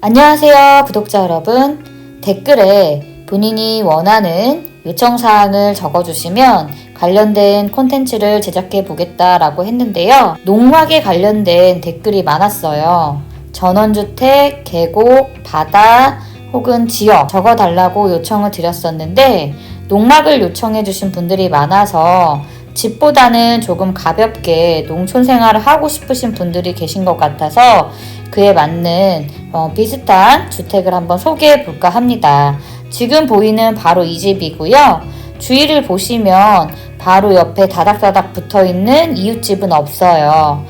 안녕하세요, 구독자 여러분. 댓글에 본인이 원하는 요청사항을 적어주시면 관련된 콘텐츠를 제작해 보겠다라고 했는데요. 농막에 관련된 댓글이 많았어요. 전원주택, 계곡, 바다 혹은 지역 적어달라고 요청을 드렸었는데 농막을 요청해 주신 분들이 많아서 집보다는 조금 가볍게 농촌 생활을 하고 싶으신 분들이 계신 것 같아서 그에 맞는 비슷한 주택을 한번 소개해 볼까 합니다. 지금 보이는 바로 이 집이고요. 주위를 보시면 바로 옆에 다닥다닥 붙어 있는 이웃집은 없어요.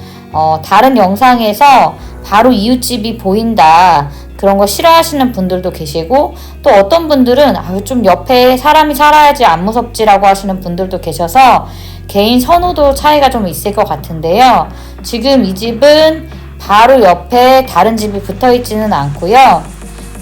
다른 영상에서 바로 이웃집이 보인다, 그런 거 싫어하시는 분들도 계시고, 또 어떤 분들은 좀 옆에 사람이 살아야지 안 무섭지라고 하시는 분들도 계셔서 개인 선호도 차이가 좀 있을 것 같은데요. 지금 이 집은 바로 옆에 다른 집이 붙어 있지는 않고요.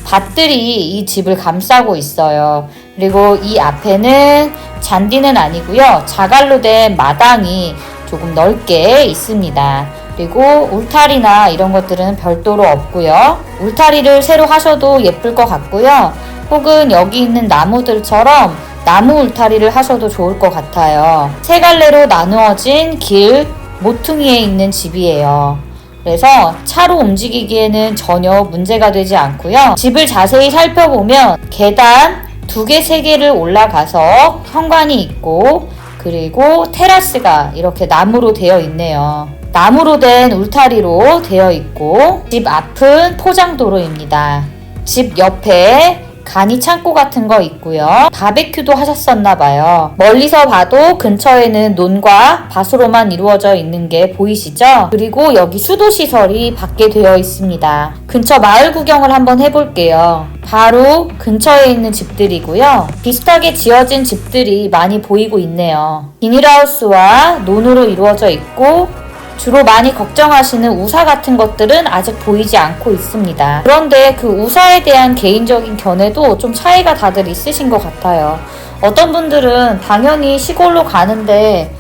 밭들이 이 집을 감싸고 있어요. 그리고 이 앞에는 잔디는 아니고요. 자갈로 된 마당이 조금 넓게 있습니다. 그리고 울타리나 이런 것들은 별도로 없고요. 울타리를 새로 하셔도 예쁠 것 같고요. 혹은 여기 있는 나무들처럼 나무 울타리를 하셔도 좋을 것 같아요. 세 갈래로 나누어진 길 모퉁이에 있는 집이에요. 그래서 차로 움직이기에는 전혀 문제가 되지 않고요. 집을 자세히 살펴보면 계단 2개, 3개를 올라가서 현관이 있고, 그리고 테라스가 이렇게 나무로 되어 있네요. 나무로 된 울타리로 되어 있고, 집 앞은 포장도로입니다. 집 옆에 간이 창고 같은 거 있고요. 바베큐도 하셨었나봐요. 멀리서 봐도 근처에는 논과 밭으로만 이루어져 있는 게 보이시죠? 그리고 여기 수도시설이 밖에 되어 있습니다. 근처 마을 구경을 한번 해볼게요. 바로 근처에 있는 집들이고요. 비슷하게 지어진 집들이 많이 보이고 있네요. 비닐하우스와 논으로 이루어져 있고, 주로 많이 걱정하시는 우사 같은 것들은 아직 보이지 않고 있습니다. 그런데 그 우사에 대한 개인적인 견해도 좀 차이가 다들 있으신 것 같아요. 어떤 분들은 당연히 시골로 가는데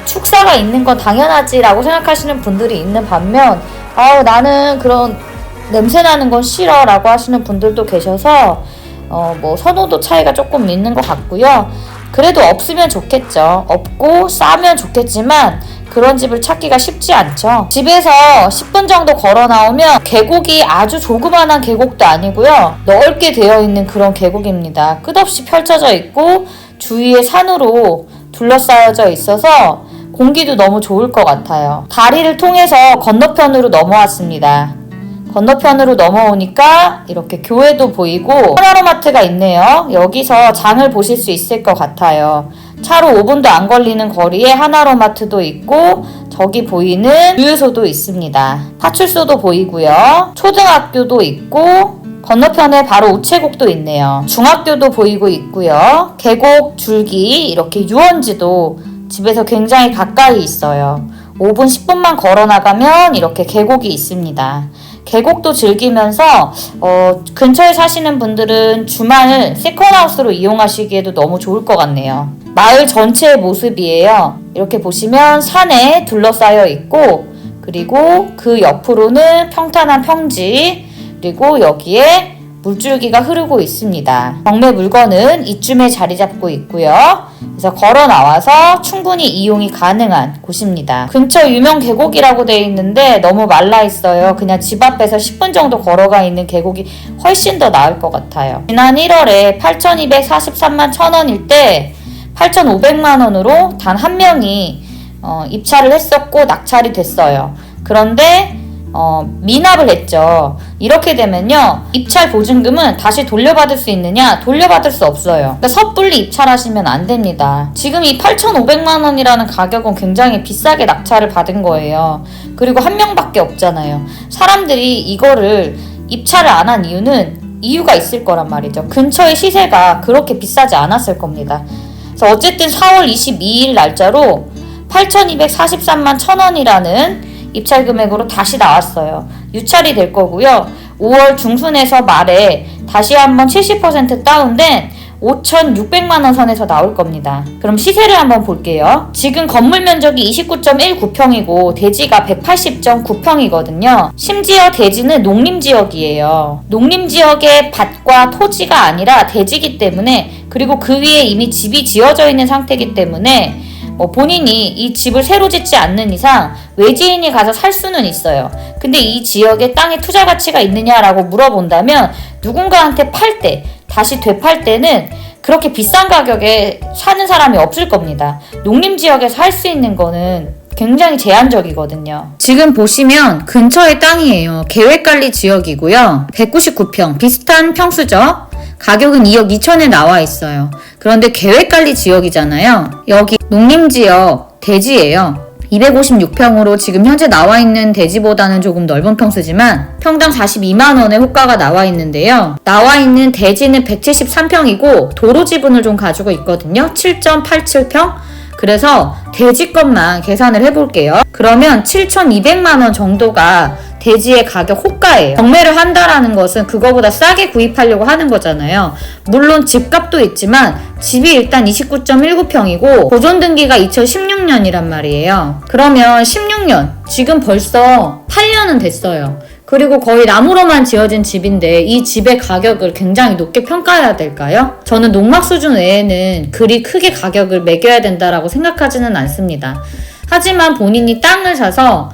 축사가 있는 건 당연하지 라고 생각하시는 분들이 있는 반면, 나는 그런 냄새 나는 건 싫어 라고 하시는 분들도 계셔서 선호도 차이가 조금 있는 것 같고요. 그래도 없으면 좋겠죠. 없고 싸면 좋겠지만 그런 집을 찾기가 쉽지 않죠. 집에서 10분 정도 걸어 나오면 계곡이 아주 조그만한 계곡도 아니고요. 넓게 되어 있는 그런 계곡입니다. 끝없이 펼쳐져 있고 주위에 산으로 둘러싸여져 있어서 공기도 너무 좋을 것 같아요. 다리를 통해서 건너편으로 넘어왔습니다. 건너편으로 넘어오니까 이렇게 교회도 보이고 하나로마트가 있네요. 여기서 장을 보실 수 있을 것 같아요. 차로 5분도 안 걸리는 거리에 하나로마트도 있고, 저기 보이는 주유소도 있습니다. 파출소도 보이고요. 초등학교도 있고, 건너편에 바로 우체국도 있네요. 중학교도 보이고 있고요. 계곡 줄기, 이렇게 유원지도 집에서 굉장히 가까이 있어요. 5분, 10분만 걸어 나가면 이렇게 계곡이 있습니다. 계곡도 즐기면서 근처에 사시는 분들은 주말 세컨하우스로 이용하시기에도 너무 좋을 것 같네요. 마을 전체의 모습이에요. 이렇게 보시면 산에 둘러싸여 있고, 그리고 그 옆으로는 평탄한 평지, 그리고 여기에 물줄기가 흐르고 있습니다. 경매 물건은 이쯤에 자리 잡고 있고요. 그래서 걸어 나와서 충분히 이용이 가능한 곳입니다. 근처 유명 계곡이라고 되어 있는데 너무 말라 있어요. 그냥 집 앞에서 10분 정도 걸어가 있는 계곡이 훨씬 더 나을 것 같아요. 지난 1월에 8,243만 1,000원일 때 8,500만 원으로 단 한 명이 입찰을 했었고 낙찰이 됐어요. 그런데 미납을 했죠. 이렇게 되면요, 입찰 보증금은 다시 돌려받을 수 있느냐? 돌려받을 수 없어요. 그러니까 섣불리 입찰하시면 안 됩니다. 지금 이 8,500만 원이라는 가격은 굉장히 비싸게 낙찰을 받은 거예요. 그리고 한 명밖에 없잖아요. 사람들이 이거를 입찰을 안 한 이유가 있을 거란 말이죠. 근처의 시세가 그렇게 비싸지 않았을 겁니다. 그래서 어쨌든 4월 22일 날짜로 8,243만 1,000원이라는 입찰 금액으로 다시 나왔어요. 유찰이 될 거고요. 5월 중순에서 말에 다시 한번 70% 다운된 5,600만 원 선에서 나올 겁니다. 그럼 시세를 한번 볼게요. 지금 건물 면적이 29.19평이고 대지가 180.9평이거든요. 심지어 대지는 농림지역이에요. 농림지역의 밭과 토지가 아니라 대지이기 때문에, 그리고 그 위에 이미 집이 지어져 있는 상태이기 때문에 본인이 이 집을 새로 짓지 않는 이상 외지인이 가서 살 수는 있어요. 근데 이 지역에 땅에 투자 가치가 있느냐라고 물어본다면 누군가한테 팔 때, 다시 되팔 때는 그렇게 비싼 가격에 사는 사람이 없을 겁니다. 농림지역에서 할 수 있는 거는 굉장히 제한적이거든요. 지금 보시면 근처의 땅이에요. 계획관리 지역이고요. 199평, 비슷한 평수죠. 가격은 2억 2천에 나와 있어요. 그런데 계획관리 지역이잖아요. 여기 농림지역 대지예요. 256평으로 지금 현재 나와 있는 대지보다는 조금 넓은 평수지만 평당 42만원의 호가가 나와 있는데요. 나와 있는 대지는 173평이고 도로 지분을 좀 가지고 있거든요. 7.87평. 그래서 대지값만 계산을 해볼게요. 그러면 7,200만원 정도가 대지의 가격 호가예요. 경매를 한다라는 것은 그거보다 싸게 구입하려고 하는 거잖아요. 물론 집값도 있지만 집이 일단 29.19평이고 보존등기가 2016년이란 말이에요. 그러면 16년, 지금 벌써 8년은 됐어요. 그리고 거의 나무로만 지어진 집인데 이 집의 가격을 굉장히 높게 평가해야 될까요? 저는 농막 수준 외에는 그리 크게 가격을 매겨야 된다라고 생각하지는 않습니다. 하지만 본인이 땅을 사서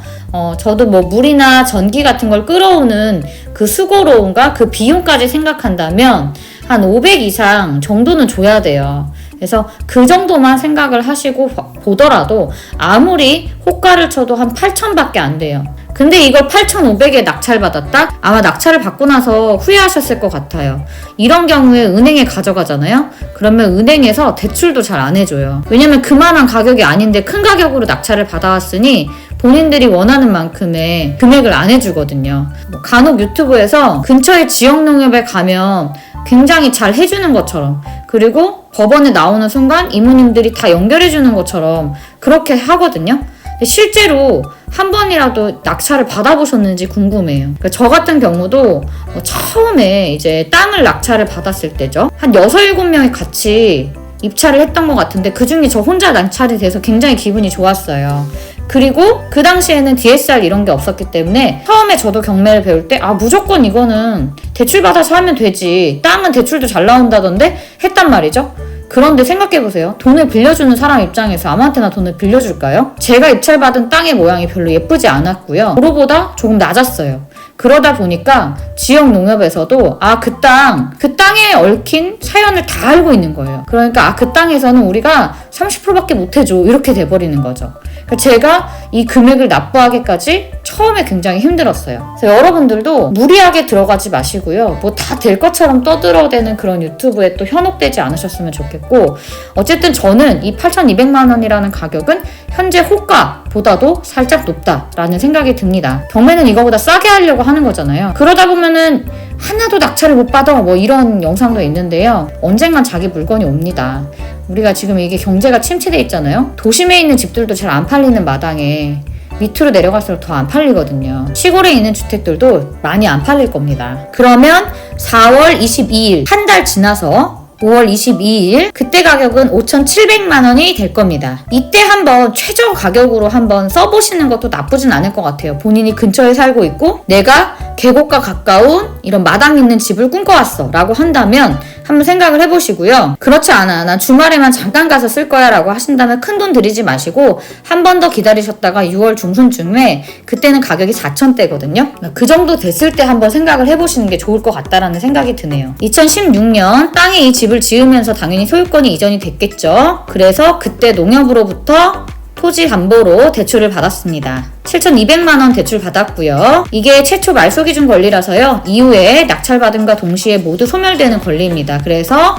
저도 물이나 전기 같은 걸 끌어오는 그 수고로움과 그 비용까지 생각한다면 한 500 이상 정도는 줘야 돼요. 그래서 그 정도만 생각을 하시고 보더라도 아무리 호가를 쳐도 한 8,000밖에 안 돼요. 근데 이걸 8,500에 낙찰받았다? 아마 낙찰을 받고 나서 후회하셨을 것 같아요. 이런 경우에 은행에 가져가잖아요? 그러면 은행에서 대출도 잘 안 해줘요. 왜냐면 그만한 가격이 아닌데 큰 가격으로 낙찰을 받아왔으니 본인들이 원하는 만큼의 금액을 안 해주거든요. 간혹 유튜브에서 근처의 지역농협에 가면 굉장히 잘 해주는 것처럼, 그리고 법원에 나오는 순간 이모님들이 다 연결해주는 것처럼 그렇게 하거든요. 실제로 한 번이라도 낙찰을 받아보셨는지 궁금해요. 그러니까 저 같은 경우도 처음에 이제 땅을 낙찰을 받았을 때죠. 한 6, 7명이 같이 입찰을 했던 것 같은데 그중에 저 혼자 낙찰이 돼서 굉장히 기분이 좋았어요. 그리고 그 당시에는 DSR 이런 게 없었기 때문에 처음에 저도 경매를 배울 때 무조건 이거는 대출 받아서 하면 되지, 땅은 대출도 잘 나온다던데 했단 말이죠. 그런데 생각해보세요. 돈을 빌려주는 사람 입장에서 아무한테나 돈을 빌려줄까요? 제가 입찰받은 땅의 모양이 별로 예쁘지 않았고요. 도로보다 조금 낮았어요. 그러다 보니까 지역 농협에서도 그 땅에 얽힌 사연을 다 알고 있는 거예요. 그러니까 그 땅에서는 우리가 30%밖에 못 해줘, 이렇게 돼버리는 거죠. 그러니까 제가 이 금액을 납부하기까지 처음에 굉장히 힘들었어요. 그래서 여러분들도 무리하게 들어가지 마시고요. 다 될 것처럼 떠들어대는 그런 유튜브에 또 현혹되지 않으셨으면 좋겠고, 어쨌든 저는 이 8,200만 원이라는 가격은 현재 호가보다도 살짝 높다라는 생각이 듭니다. 경매는 이거보다 싸게 하려고 하는 거잖아요. 그러다 보면은 하나도 낙찰을 못 받아, 이런 영상도 있는데요. 언젠간 자기 물건이 옵니다. 우리가 지금 이게 경제가 침체돼 있잖아요. 도심에 있는 집들도 잘 안 팔리는 마당에 밑으로 내려갈수록 더 안 팔리거든요. 시골에 있는 주택들도 많이 안 팔릴 겁니다. 그러면 4월 22일, 한 달 지나서 5월 22일, 그때 가격은 5,700만 원이 될 겁니다. 이때 한번 최저 가격으로 한번 써보시는 것도 나쁘진 않을 것 같아요. 본인이 근처에 살고 있고 내가 계곡과 가까운 이런 마당 있는 집을 꿈꿔왔어 라고 한다면 한번 생각을 해보시고요. 그렇지 않아, 난 주말에만 잠깐 가서 쓸 거야 라고 하신다면 큰돈 들이지 마시고 한 번 더 기다리셨다가 6월 중순쯤에, 그때는 가격이 4,000대거든요. 그 정도 됐을 때 한번 생각을 해보시는 게 좋을 것 같다라는 생각이 드네요. 2016년 땅에 이 집을 지으면서 당연히 소유권이 이전이 됐겠죠. 그래서 그때 농협으로부터 토지 담보로 대출을 받았습니다. 7,200만 원 대출 받았고요. 이게 최초 말소 기준 권리라서요. 이후에 낙찰받음과 동시에 모두 소멸되는 권리입니다. 그래서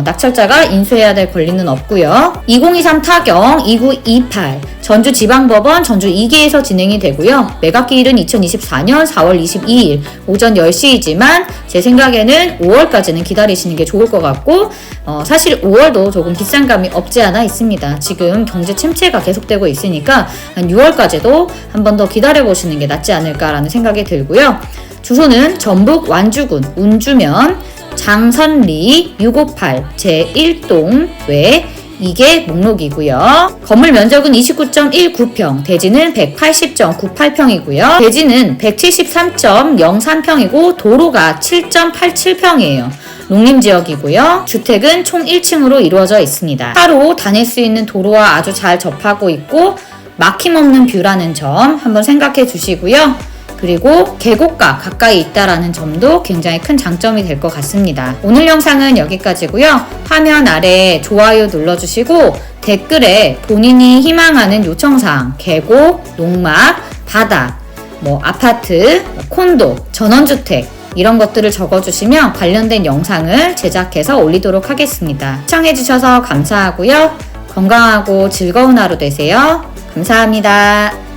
낙찰자가 인수해야 될 권리는 없고요. 2023 타경 2928 전주지방법원 전주 2기에서 진행이 되고요. 매각기일은 2024년 4월 22일 오전 10시이지만 제 생각에는 5월까지는 기다리시는 게 좋을 것 같고, 사실 5월도 조금 비싼 감이 없지 않아 있습니다. 지금 경제 침체가 계속되고 있으니까 한 6월까지도 한 번 더 기다려보시는 게 낫지 않을까라는 생각이 들고요. 주소는 전북 완주군 운주면 강선리 658 제1동 외 이게 목록이고요. 건물 면적은 29.19평, 대지는 180.98평이고요. 대지는 173.03평이고 도로가 7.87평이에요. 농림지역이고요. 주택은 총 1층으로 이루어져 있습니다. 차로 다닐 수 있는 도로와 아주 잘 접하고 있고 막힘없는 뷰라는 점 한번 생각해 주시고요. 그리고 계곡과 가까이 있다라는 점도 굉장히 큰 장점이 될 것 같습니다. 오늘 영상은 여기까지고요. 화면 아래 좋아요 눌러주시고 댓글에 본인이 희망하는 요청사항, 계곡, 농막, 바다, 아파트, 콘도, 전원주택 이런 것들을 적어주시면 관련된 영상을 제작해서 올리도록 하겠습니다. 시청해주셔서 감사하고요. 건강하고 즐거운 하루 되세요. 감사합니다.